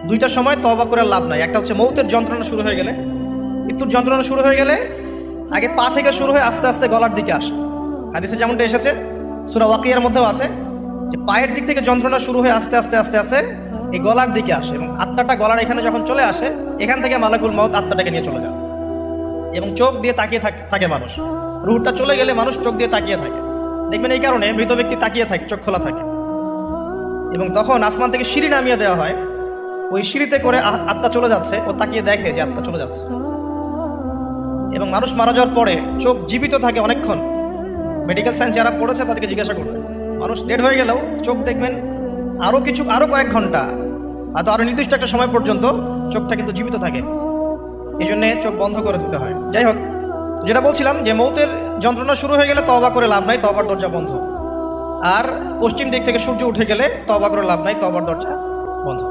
দুইটা সময় তওবা করে লাভ নাই। একটা হচ্ছে মৌতের যন্ত্রণা শুরু হয়ে গেলে, মৃত্যুর যন্ত্রণা শুরু হয়ে গেলে আগে পা থেকে শুরু হয়ে আস্তে আস্তে গলার দিকে আসে। হাদিসে যেমনটা এসেছে, সূরা ওয়াকিয়ার মধ্যেও আছে যে পায়ের দিক থেকে যন্ত্রণা শুরু হয়ে আস্তে আস্তে আস্তে আস্তে এই গলার দিকে আসে, এবং আত্মাটা গলার এখানে যখন চলে আসে, এখান থেকে মালাকুল মউত আত্মাটাকে নিয়ে চলে যায়। এবং চোখ দিয়ে তাকিয়ে থাকে মানুষ, রুহটা চলে গেলে মানুষ চোখ দিয়ে তাকিয়ে থাকে। দেখবেন এই কারণে মৃত ব্যক্তি তাকিয়ে থাকে, চোখ খোলা থাকে। এবং তখন আসমান থেকে সিঁড়ি নামিয়ে দেওয়া হয়, ওই সিঁড়িতে করে আত্মা চলে যাচ্ছে, ও তাকিয়ে দেখে যে আত্মা চলে যাচ্ছে। এবং মানুষ মারা যাওয়ার পরে চোখ জীবিত থাকে অনেকক্ষণ। মেডিকেল সায়েন্স যারা পড়েছে তাদেরকে জিজ্ঞাসা করবে, মানুষ ডেড হয়ে গেলেও চোখ দেখবেন আরও কয়েক ঘন্টা, হয়তো আরও নির্দিষ্ট একটা সময় পর্যন্ত চোখটা কিন্তু জীবিত থাকে। এই জন্যে চোখ বন্ধ করে দিতে হয়। যাই হোক, যেটা বলছিলাম যে মৌতের যন্ত্রণা শুরু হয়ে গেলে তওবা করে লাভ নাই, তওবার দরজা বন্ধ। আর পশ্চিম দিক থেকে সূর্য উঠে গেলে তওবা করে লাভ নাই, তওবার দরজা বন্ধ।